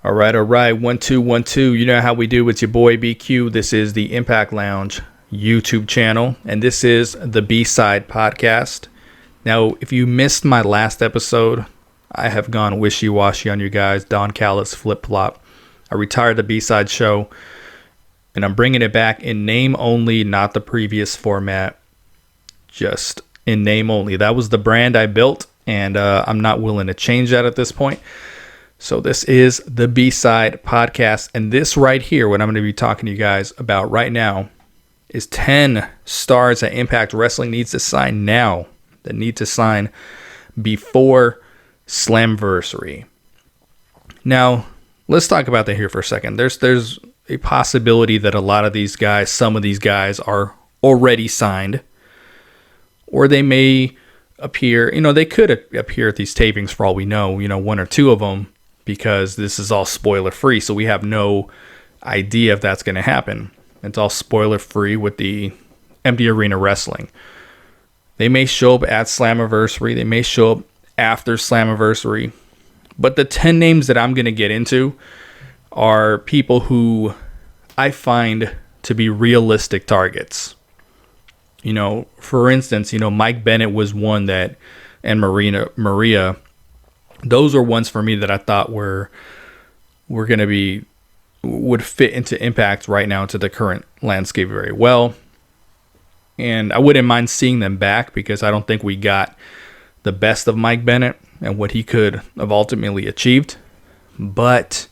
All right. 1 2 1 2. You know how we do. It's your boy BQ. This is the Impact Lounge YouTube channel, and this is the B-Side podcast. Now, if you missed my last episode, I have gone wishy-washy on you guys. Don Callis flip-flop. I retired the B-Side show, and I'm bringing it back in name only, not the previous format. Just in name only. That was the brand I built, and I'm not willing to change that at this point. So this is the B-Side podcast, and this right here, what I'm going to be talking to you guys about right now, is 10 stars that Impact Wrestling needs to sign now, that need to sign before Slammiversary. Now, let's talk about that here for a second. There's a possibility that a lot of these guys, some of these guys are already signed, or they may appear, they could appear at these tapings for all we know, one or two of them, because this is all spoiler free. So we have no idea if that's going to happen. It's all spoiler free with the empty arena wrestling. They may show up at Slammiversary. They may show up after Slammiversary. But the 10 names that I'm going to get into are people who I find to be realistic targets. For instance, Mike Bennett was one that, and Maria, those are ones for me that I thought were going to would fit into Impact right now, into the current landscape very well. And I wouldn't mind seeing them back, because I don't think we got the best of Mike Bennett and what he could have ultimately achieved. But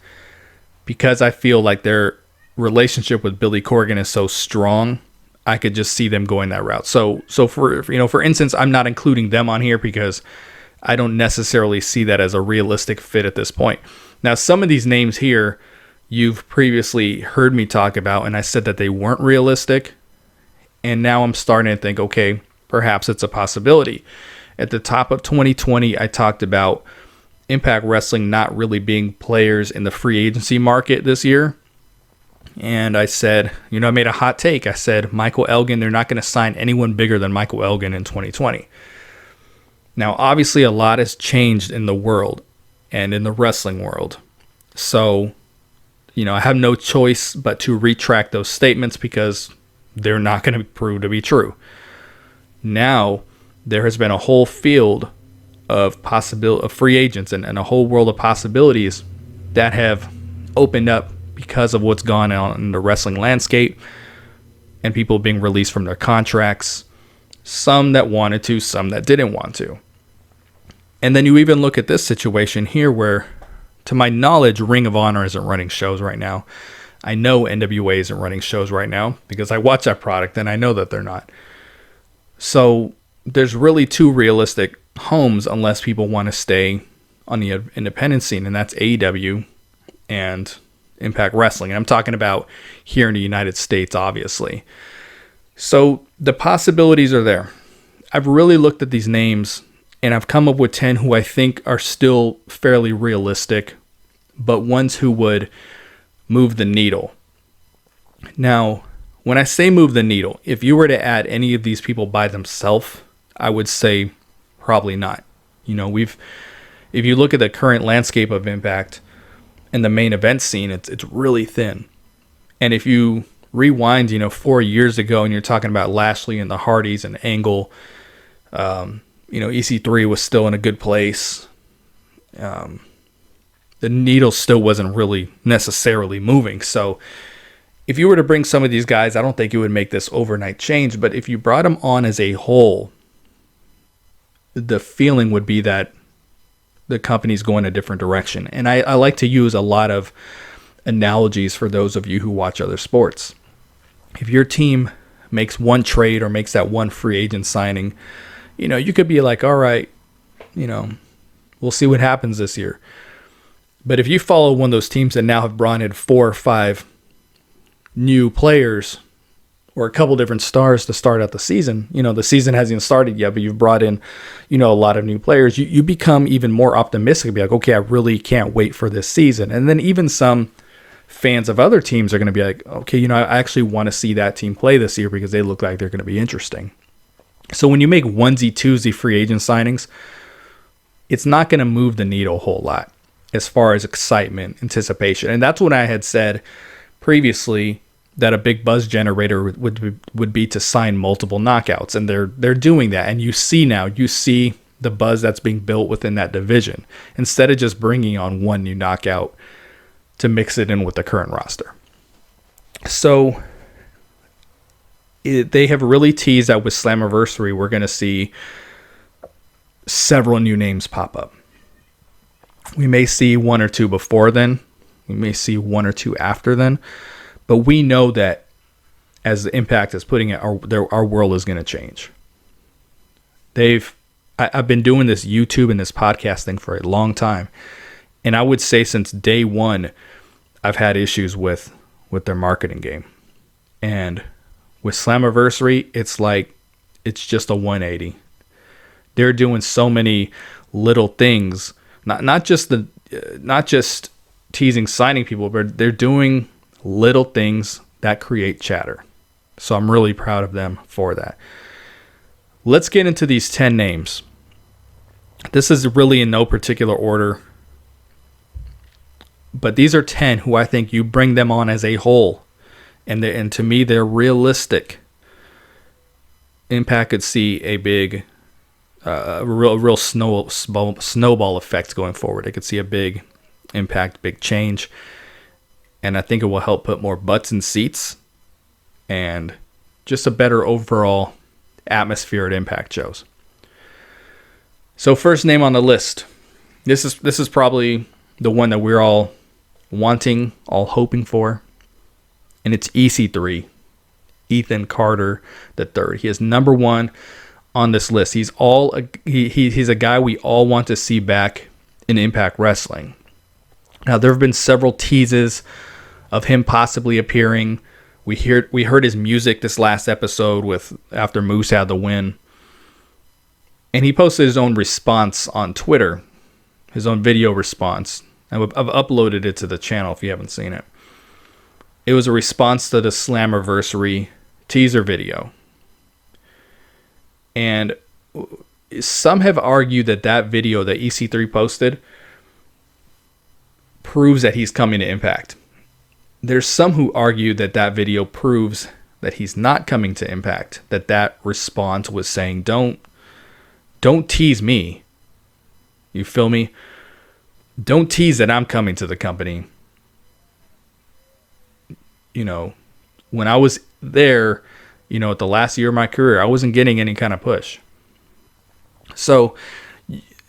because I feel like their relationship with Billy Corgan is so strong, I could just see them going that route. So for instance, I'm not including them on here because I don't necessarily see that as a realistic fit at this point. Now, some of these names here you've previously heard me talk about, and I said that they weren't realistic. And now I'm starting to think, okay, perhaps it's a possibility. At the top of 2020, I talked about Impact Wrestling not really being players in the free agency market this year. And I said, I made a hot take. I said, Michael Elgin, they're not going to sign anyone bigger than Michael Elgin in 2020. Now, obviously, a lot has changed in the world and in the wrestling world. So, I have no choice but to retract those statements, because they're not going to prove to be true. Now, there has been a whole field of free agents and a whole world of possibilities that have opened up because of what's gone on in the wrestling landscape and people being released from their contracts. Some that wanted to, some that didn't want to. And then you even look at this situation here where, to my knowledge, Ring of Honor isn't running shows right now. I know NWA isn't running shows right now because I watch that product and I know that they're not. So there's really two realistic homes unless people want to stay on the independent scene, and that's AEW and Impact Wrestling. And I'm talking about here in the United States, obviously. So the possibilities are there. I've really looked at these names, and I've come up with 10 who I think are still fairly realistic, but ones who would move the needle. Now, when I say move the needle, if you were to add any of these people by themselves, I would say probably not. If you look at the current landscape of Impact and the main event scene, it's really thin. And if you rewind, 4 years ago, and you're talking about Lashley and the Hardys and Angle, EC3 was still in a good place. The needle still wasn't really necessarily moving. So if you were to bring some of these guys, I don't think it would make this overnight change. But if you brought them on as a whole, the feeling would be that the company's going a different direction. And I like to use a lot of analogies for those of you who watch other sports. If your team makes one trade or makes that one free agent signing, you could be like, all right, we'll see what happens this year. But if you follow one of those teams that now have brought in 4 or 5 new players or a couple different stars to start out the season, the season hasn't even started yet, but you've brought in, a lot of new players, you become even more optimistic. Be like, okay, I really can't wait for this season. And then even some fans of other teams are going to be like, okay, I actually want to see that team play this year because they look like they're going to be interesting. So when you make onesie, twosie free agent signings, it's not going to move the needle a whole lot. as far as excitement, anticipation. And that's what I had said previously, that a big buzz generator would be to sign multiple knockouts, and they're doing that. And you see the buzz that's being built within that division, instead of just bringing on one new knockout to mix it in with the current roster. So they have really teased that with Slammiversary, we're going to see several new names pop up. We may see one or two before then. We may see one or two after then. But we know that as the Impact is putting it, our world is going to change. I've been doing this YouTube and this podcast thing for a long time. And I would say since day one, I've had issues with their marketing game. And with Slammiversary, it's just a 180. They're doing so many little things, not just teasing signing people, but they're doing little things that create chatter. So I'm really proud of them for that. Let's get into these 10 names. This is really in no particular order, but these are 10 who I think you bring them on as a whole, and to me they're realistic. Impact could see a big, real snowball effect going forward. They could see a big Impact, big change, and I think it will help put more butts in seats and just a better overall atmosphere at Impact shows. So first name on the list. This is probably the one that we're all wanting, all hoping for. And it's EC3, Ethan Carter III. He is number one on this list. He's a guy we all want to see back in Impact Wrestling. Now, there have been several teases of him possibly appearing. We heard his music this last episode after Moose had the win. And he posted his own response on Twitter, his own video response. I've uploaded it to the channel if you haven't seen it. It was a response to the Slammiversary teaser video. And some have argued that video that EC3 posted proves that he's coming to Impact. There's some who argue that video proves that he's not coming to Impact. That response was saying, don't tease me. You feel me? Don't tease that I'm coming to the company. You know, when I was there, at the last year of my career, I wasn't getting any kind of push. So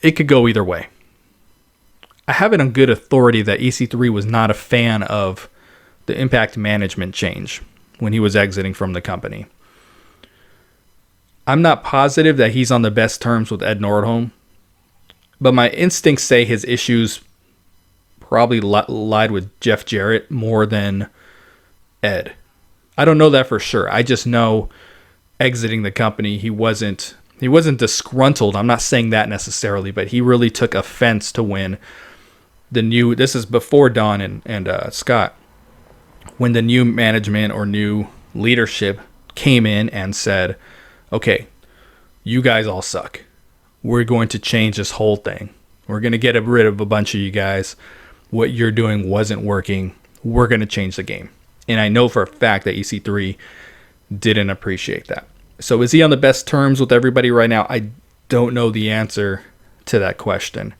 it could go either way. I have it on good authority that EC3 was not a fan of the Impact management change when he was exiting from the company. I'm not positive that he's on the best terms with Ed Nordholm, but my instincts say his issues probably lied with Jeff Jarrett more than Ed. I don't know that for sure. I just know exiting the company, he wasn't disgruntled. I'm not saying that necessarily, but he really took offense to when this is before Don and Scott, when the new management or new leadership came in and said, okay, you guys all suck. We're going to change this whole thing. We're going to get rid of a bunch of you guys. What you're doing wasn't working. We're going to change the game. And I know for a fact that EC3 didn't appreciate that. So is he on the best terms with everybody right now? I don't know the answer to that question.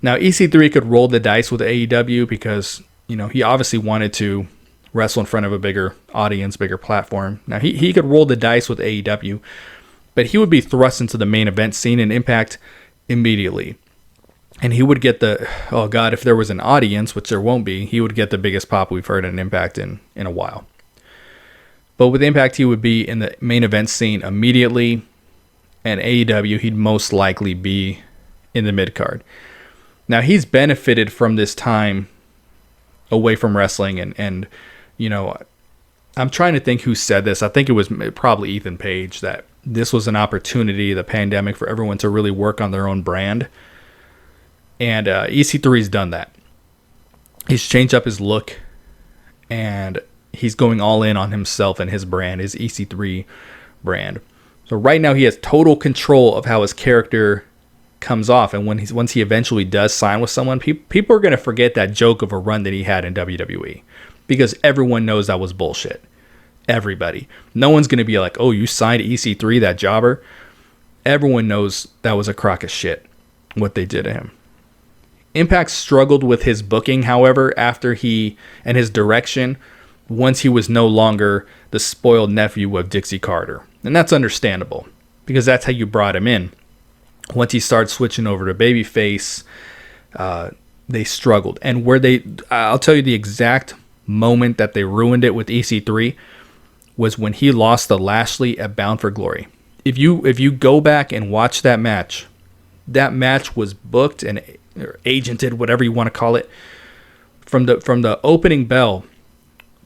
Now, EC3 could roll the dice with AEW because, he obviously wanted to wrestle in front of a bigger audience, bigger platform. Now, he could roll the dice with AEW, but he would be thrust into the main event scene in Impact immediately. And he would get if there was an audience, which there won't be, he would get the biggest pop we've heard in Impact in a while. But with Impact, he would be in the main event scene immediately. And AEW, he'd most likely be in the mid-card. Now, he's benefited from this time away from wrestling. And I'm trying to think who said this. I think it was probably Ethan Page, that this was an opportunity, the pandemic, for everyone to really work on their own brand. And EC3's done that. He's changed up his look, and he's going all in on himself and his brand, his EC3 brand. So right now he has total control of how his character comes off, and once he eventually does sign with someone, people are going to forget that joke of a run that he had in WWE, because everyone knows that was bullshit. Everybody. No one's going to be like, oh, you signed EC3, that jobber. Everyone knows that was a crock of shit, what they did to him. Impact struggled with his booking, however, after and his direction, once he was no longer the spoiled nephew of Dixie Carter. And that's understandable, because that's how you brought him in. Once he started switching over to babyface, they struggled. And I'll tell you the exact moment that they ruined it with EC3 was when he lost to Lashley at Bound for Glory. If you go back and watch that match was booked and or agented, whatever you want to call it, from the opening bell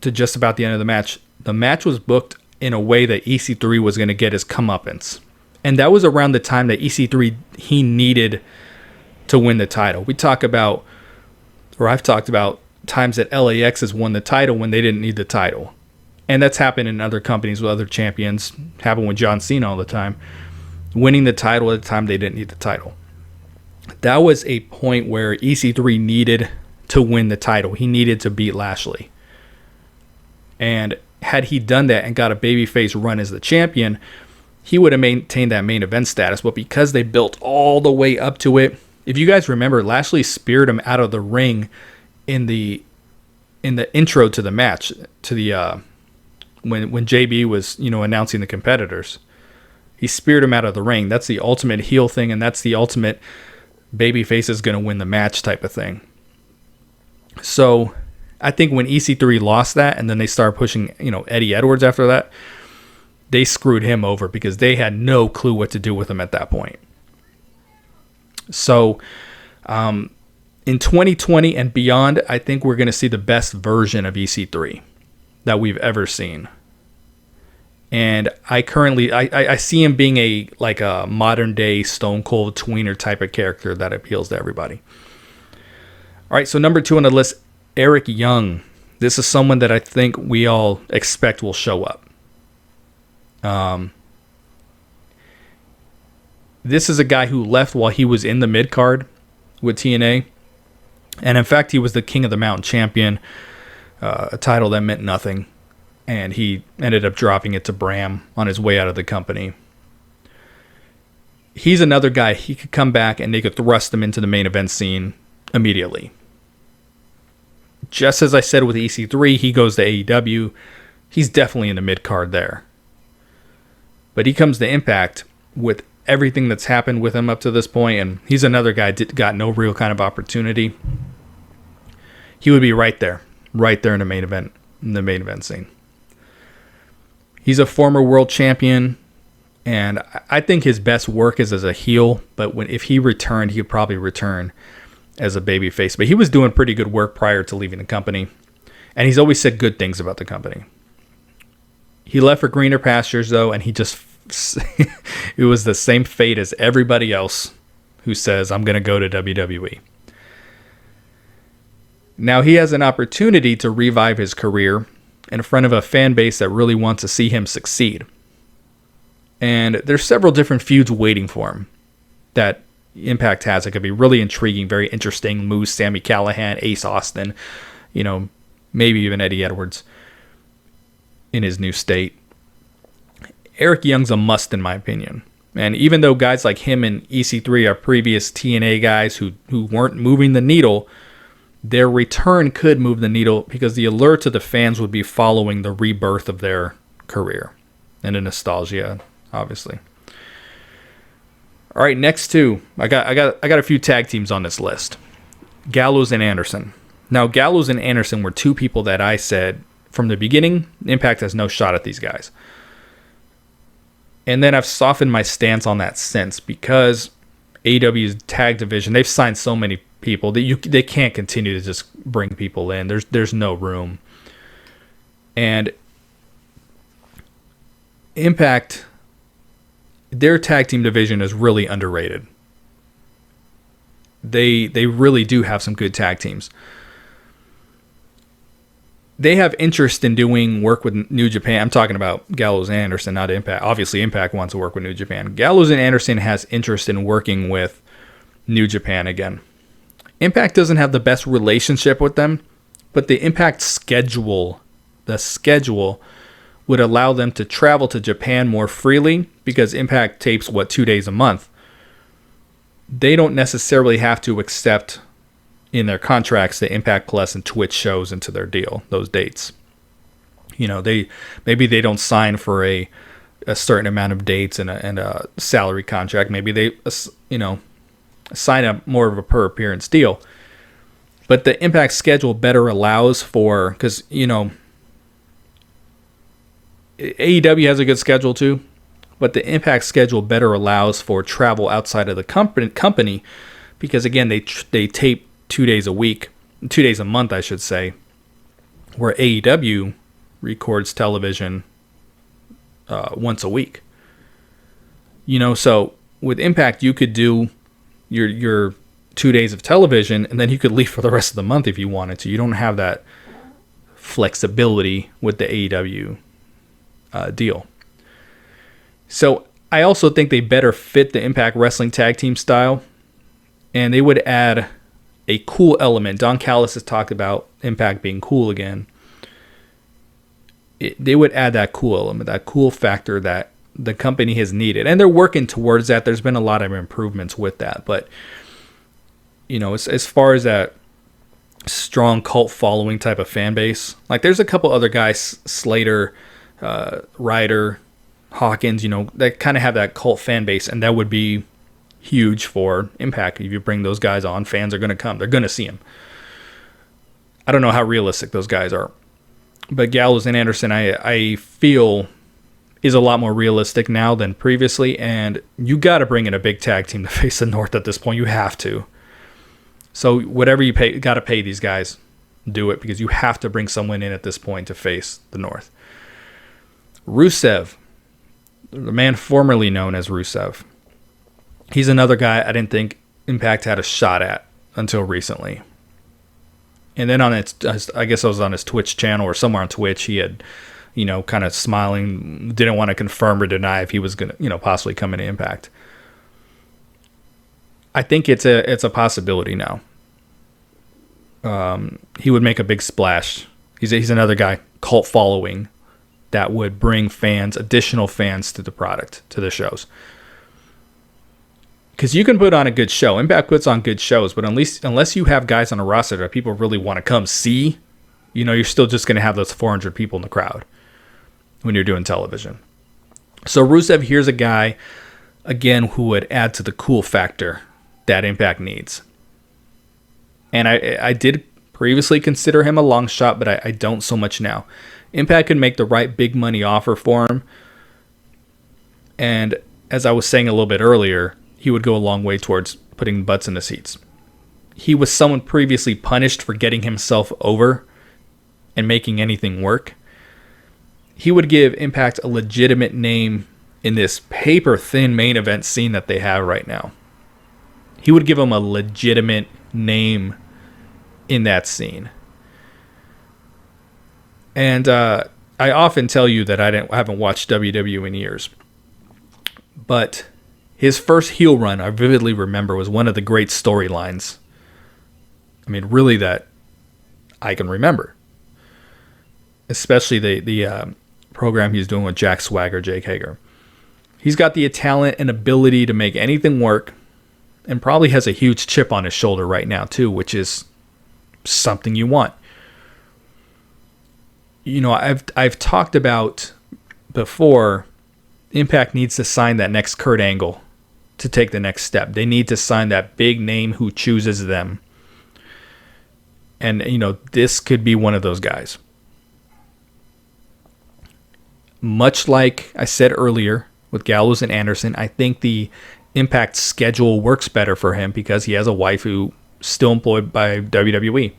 to just about the end of the match. The match was booked in a way that EC3 was going to get his comeuppance. And that was around the time that EC3, he needed to win the title. I've talked about times that LAX has won the title when they didn't need the title. And that's happened in other companies with other champions. Happened with John Cena all the time. Winning the title at the time they didn't need the title. That was a point where EC3 needed to win the title. He needed to beat Lashley. And had he done that and got a babyface run as the champion, he would have maintained that main event status. But because they built all the way up to it, if you guys remember, Lashley speared him out of the ring in the intro to the match, to the when JB was announcing the competitors. He speared him out of the ring. That's the ultimate heel thing, and that's the ultimate babyface is going to win the match type of thing. So I think when EC3 lost that, and then they started pushing Eddie Edwards after that, they screwed him over because they had no clue what to do with him at that point. So in 2020 and beyond, I think we're going to see the best version of EC3 that we've ever seen. And I see him being a modern day Stone Cold tweener type of character that appeals to everybody. All right, so number 2 on the list, Eric Young. This is someone that I think we all expect will show up. This is a guy who left while he was in the mid card with TNA, and in fact, he was the King of the Mountain champion, a title that meant nothing. And he ended up dropping it to Bram on his way out of the company. He's another guy. He could come back and they could thrust him into the main event scene immediately. Just as I said with EC3, he goes to AEW. He's definitely in the mid-card there. But he comes to Impact with everything that's happened with him up to this point, and he's another guy got no real kind of opportunity. He would be right there in the main event scene. He's a former world champion, and I think his best work is as a heel, but if he returned, he would probably return as a babyface. But he was doing pretty good work prior to leaving the company, and he's always said good things about the company. He left for greener pastures, though, and he just it was the same fate as everybody else who says, I'm going to go to WWE. Now he has an opportunity to revive his career in front of a fan base that really wants to see him succeed. And there's several different feuds waiting for him that Impact has. It could be really intriguing, very interesting. Moose, Sami Callihan, Ace Austin, maybe even Eddie Edwards in his new state. Eric Young's a must in my opinion. And even though guys like him and EC3 are previous TNA guys who weren't moving the needle, their return could move the needle because the allure to the fans would be following the rebirth of their career and the nostalgia, obviously. All right, next 2. I got a few tag teams on this list. Gallows and Anderson. Now, Gallows and Anderson were 2 people that I said from the beginning, Impact has no shot at these guys. And then I've softened my stance on that since because AEW's tag division, they've signed so many people that they can't continue to just bring people in. There's no room. And Impact, their tag team division is really underrated. They really do have some good tag teams. They have interest in doing work with New Japan. I'm talking about Gallows and Anderson, not Impact. Obviously, Impact wants to work with New Japan. Gallows and Anderson has interest in working with New Japan again. Impact doesn't have the best relationship with them, but the Impact schedule, would allow them to travel to Japan more freely because Impact tapes, 2 days a month. They don't necessarily have to accept in their contracts the Impact Plus and Twitch shows into their deal, those dates. Maybe they don't sign for a certain amount of dates and a salary contract. Maybe they, sign up more of a per appearance deal. But the Impact schedule better allows for, because, AEW has a good schedule too, but the Impact schedule better allows for travel outside of the company because, again, they tape 2 days a month, I should say, where AEW records television once a week. So with Impact, you could do your 2 days of television, and then you could leave for the rest of the month if you wanted to. You don't have that flexibility with the AEW deal. So I also think they better fit the Impact Wrestling tag team style, and they would add a cool element. Don Callis has talked about Impact being cool again. They would add that cool element, that cool factor that the company has needed, and they're working towards that. There's been a lot of improvements with that, but as far as that strong cult following type of fan base, like there's a couple other guys, Slater, Ryder, Hawkins, that kind of have that cult fan base, and that would be huge for Impact. If you bring those guys on, fans are going to come. They're going to see them. I don't know how realistic those guys are, but Gallows and Anderson, I feel, is a lot more realistic now than previously, and you got to bring in a big tag team to face the North at this point. You have to. So whatever you pay, got to pay these guys. Do it, because you have to bring someone in at this point to face the North. Rusev, the man formerly known as Rusev. He's another guy I didn't think Impact had a shot at until recently. And then I guess I was on his Twitch channel or somewhere on Twitch, he had, kind of smiling, didn't want to confirm or deny if he was going to, possibly come into Impact. I think it's a possibility now. He would make a big splash. He's another guy, cult following, that would bring additional fans to the product, to the shows. Because you can put on a good show. Impact puts on good shows, but unless you have guys on a roster that people really want to come see, you're still just going to have those 400 people in the crowd when you're doing television. So Rusev, here's a guy, again, who would add to the cool factor that Impact needs. And I did previously consider him a long shot, but I don't so much now. Impact could make the right big money offer for him. And as I was saying a little bit earlier, he would go a long way towards putting butts in the seats. He was someone previously punished for getting himself over and making anything work. He would give Impact a legitimate name in this paper-thin main event scene that they have right now. He would give him a legitimate name in that scene. And I often tell you that I haven't watched WWE in years. But his first heel run, I vividly remember, was one of the great storylines. I mean, really, that I can remember. Especially the program he's doing with Jack Swagger, Jake Hager. He's got the talent and ability to make anything work, and probably has a huge chip on his shoulder right now, too, which is something you want. I've talked about before, Impact needs to sign that next Kurt Angle to take the next step. They need to sign that big name who chooses them. And, this could be one of those guys. Much like I said earlier with Gallows and Anderson, I think the Impact schedule works better for him because he has a wife who's still employed by WWE.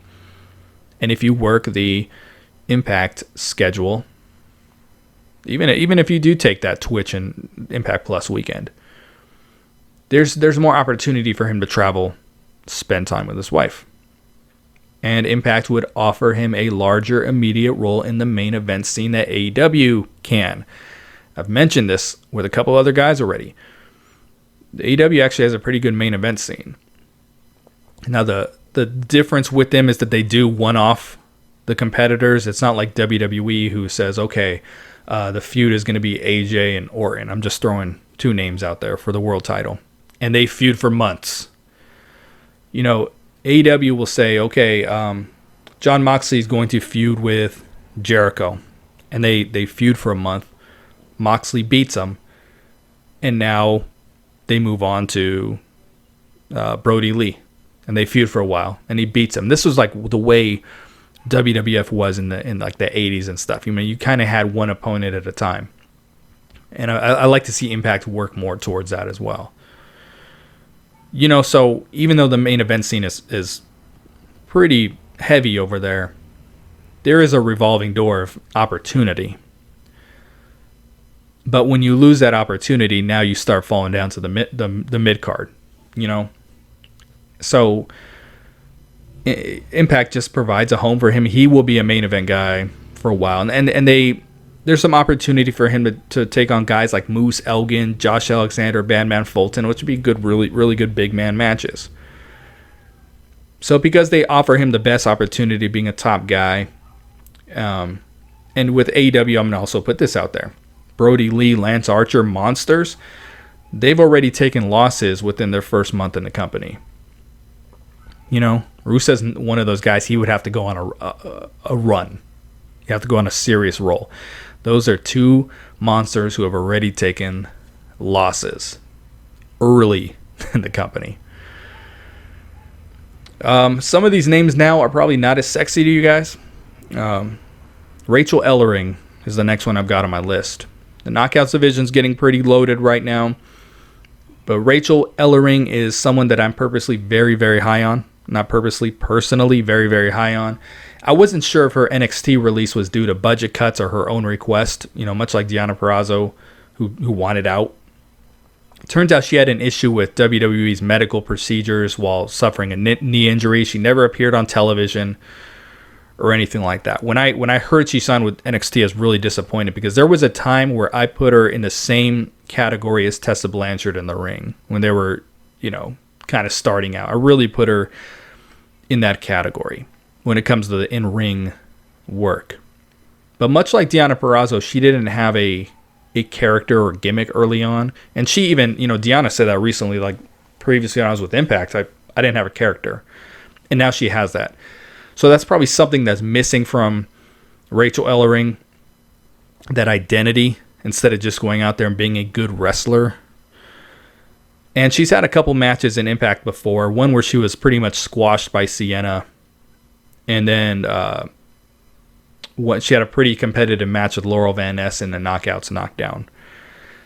And if you work the Impact schedule, even if you do take that Twitch and Impact Plus weekend, there's more opportunity for him to travel, spend time with his wife. And Impact would offer him a larger immediate role in the main event scene that AEW can. I've mentioned this with a couple other guys already. The AEW actually has a pretty good main event scene. Now the difference with them is that they do one-off the competitors. It's not like WWE who says, okay, the feud is going to be AJ and Orton. I'm just throwing two names out there for the world title. And they feud for months. You know, AEW will say, okay, John Moxley is going to feud with Jericho. And they feud for a month. Moxley beats him. And now they move on to Brody Lee. And they feud for a while. And he beats him. This was like the way WWF was in like the 80s and stuff. You mean, you kind of had one opponent at a time. And I like to see Impact work more towards that as well. You know, so even though the main event scene is pretty heavy over there, there is a revolving door of opportunity. But when you lose that opportunity, now you start falling down to the mid card, you know. So Impact just provides a home for him. He will be a main event guy for a while, and there's some opportunity for him to take on guys like Moose Elgin, Josh Alexander, Bandman Fulton, which would be good, really good big man matches. So because they offer him the best opportunity being a top guy, and with AEW, I'm going to also put this out there. Brody Lee, Lance Archer, Monsters, they've already taken losses within their first month in the company. You know, Rusev's one of those guys, he would have to go on a run. You have to go on a serious roll. Those are two monsters who have already taken losses early in the company. Some of these names now are probably not as sexy to you guys. Rachel Ellering is the next one I've got on my list. The Knockouts division's getting pretty loaded right now. But Rachel Ellering is someone that I'm purposely very, very high on. Not purposely, personally, very, very high on. I wasn't sure if her NXT release was due to budget cuts or her own request, you know, much like Deonna Purrazzo, who wanted out. Turns out she had an issue with WWE's medical procedures while suffering a knee injury. She never appeared on television or anything like that. When I heard she signed with NXT, I was really disappointed because there was a time where I put her in the same category as Tessa Blanchard in the ring when they were, you know, kind of starting out. I really put her in that category when it comes to the in-ring work. But much like Deonna Purrazzo, she didn't have a character or gimmick early on. And she even, you know, Deonna said that recently, like previously when I was with Impact, I didn't have a character. And now she has that. So that's probably something that's missing from Rachel Ellering, that identity, instead of just going out there and being a good wrestler. And she's had a couple matches in Impact before. One where she was pretty much squashed by Sienna. And then she had a pretty competitive match with Laurel Van Ness in the Knockouts Knockdown.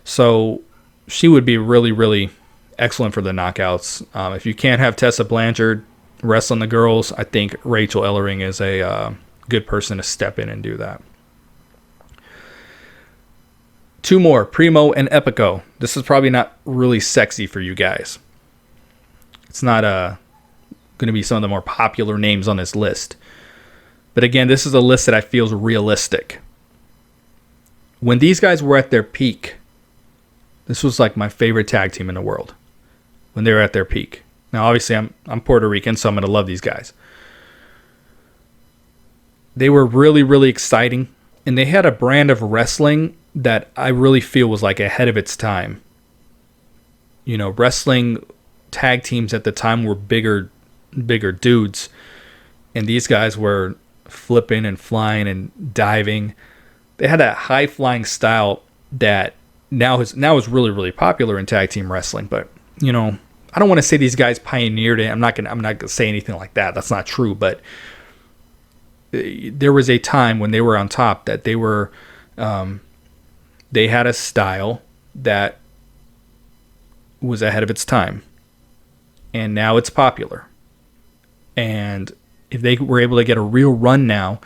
So she would be really, really excellent for the Knockouts. If you can't have Tessa Blanchard wrestling the girls, I think Rachel Ellering is a good person to step in and do that. Two more, Primo and Epico. This is probably not really sexy for you guys. It's not going to be some of the more popular names on this list. But again, this is a list that I feel is realistic. When these guys were at their peak, this was like my favorite tag team in the world. When they were at their peak. Now, obviously, I'm Puerto Rican, so I'm going to love these guys. They were really, really exciting. And they had a brand of wrestling that I really feel was like ahead of its time. You know, wrestling tag teams at the time were bigger dudes. And these guys were flipping and flying and diving. They had that high flying style that now is really, really popular in tag team wrestling. But, you know, I don't want to say these guys pioneered it. I'm not gonna say anything like that. That's not true. But there was a time when they were on top that they were, they had a style that was ahead of its time, and now it's popular. And if they were able to get a real run now,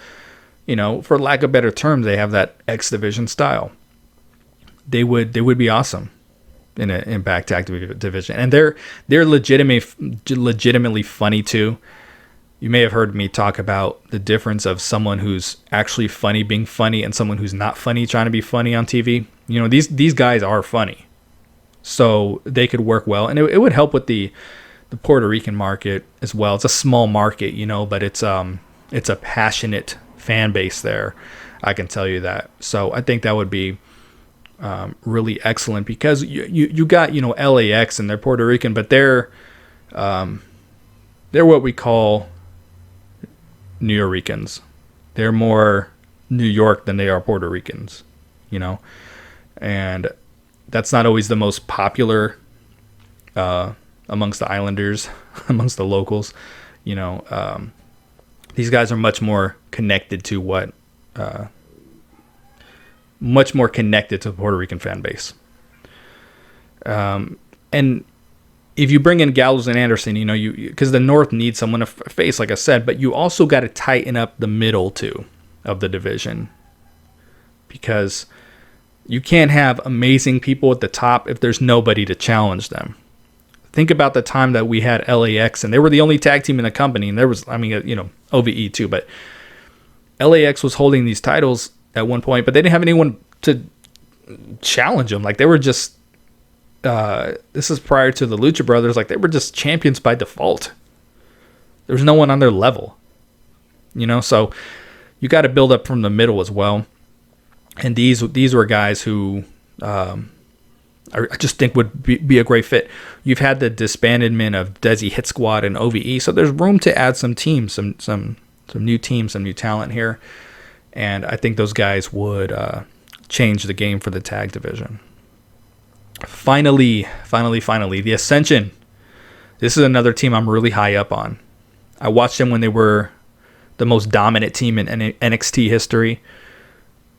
you know, for lack of better terms, they have that X Division style. They would be awesome in an Impact Tag Division, and they're legitimately funny too. You may have heard me talk about the difference of someone who's actually funny being funny and someone who's not funny trying to be funny on TV. You know, these guys are funny, so they could work well, and it would help with the the Puerto Rican market as well. It's a small market, but it's a passionate fan base there. I can tell you that. So I think that would be really excellent, because you got LAX and they're Puerto Rican, but they're what we call New Yorkers. They're more New York than they are Puerto Ricans, and that's not always the most popular amongst the Islanders, amongst the locals. These guys are much more connected to the Puerto Rican fan base. And if you bring in Gallows and Anderson, because the North needs someone to face, like I said, but you also got to tighten up the middle too of the division, because you can't have amazing people at the top if there's nobody to challenge them. Think about the time that we had LAX, and they were the only tag team in the company, and there was, OVE too, but LAX was holding these titles at one point, but they didn't have anyone to challenge them. Like, they were just, this is prior to the Lucha Brothers, like, they were just champions by default. There was no one on their level, so you got to build up from the middle as well. And these were guys who I just think would be a great fit. You've had the disbandment of Desi Hit Squad and OVE, so there's room to add some teams, some new teams, some new talent here. And I think those guys would change the game for the tag division. Finally, the Ascension. This is another team I'm really high up on. I watched them when they were the most dominant team in NXT history.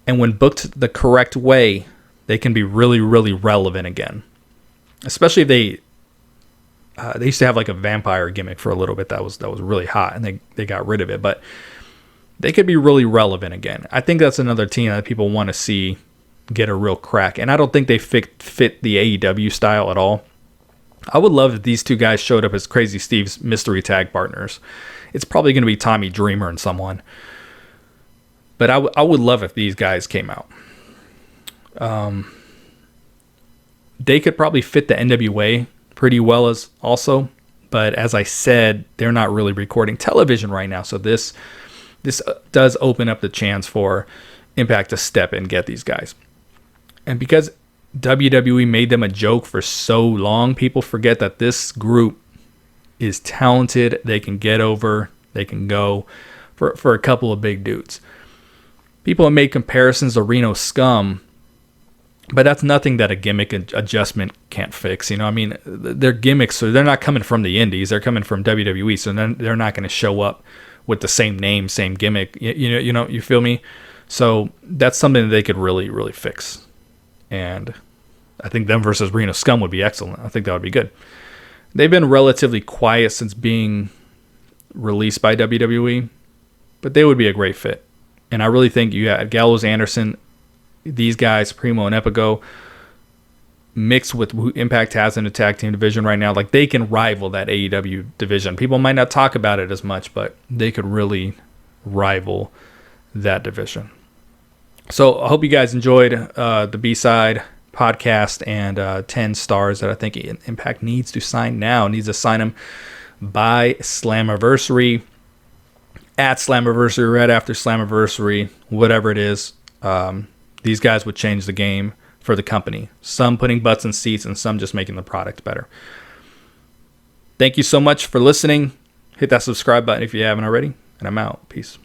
And when booked the correct way, they can be really, really relevant again. Especially if they used to have like a vampire gimmick for a little bit that was really hot, and they got rid of it. But they could be really relevant again. I think that's another team that people want to see get a real crack. And I don't think they fit the AEW style at all. I would love if these two guys showed up as Crazy Steve's mystery tag partners. It's probably going to be Tommy Dreamer and someone. But I would love if these guys came out. They could probably fit the NWA pretty well as also. But as I said, they're not really recording television right now. So this does open up the chance for Impact to step in and get these guys. And because WWE made them a joke for so long, people forget that this group is talented. They can get over. They can go for a couple of big dudes. People have made comparisons to Reno Scum, but that's nothing that a gimmick adjustment can't fix. Their gimmicks, so they're not coming from the indies. They're coming from WWE, so they're not going to show up with the same name, same gimmick. You feel me? So that's something that they could really, really fix. And I think them versus Reno Scum would be excellent. I think that would be good. They've been relatively quiet since being released by WWE, but they would be a great fit. And I really think you had Gallows Anderson, these guys, Primo and Epico, mixed with who Impact has in the tag team division right now. Like, they can rival that AEW division. People might not talk about it as much, but they could really rival that division. So I hope you guys enjoyed the B-Side podcast and 10 stars that I think Impact needs to sign now. Needs to sign them by Slammiversary. At Slammiversary, right after Slammiversary, whatever it is, these guys would change the game for the company. Some putting butts in seats and some just making the product better. Thank you so much for listening. Hit that subscribe button if you haven't already, and I'm out. Peace.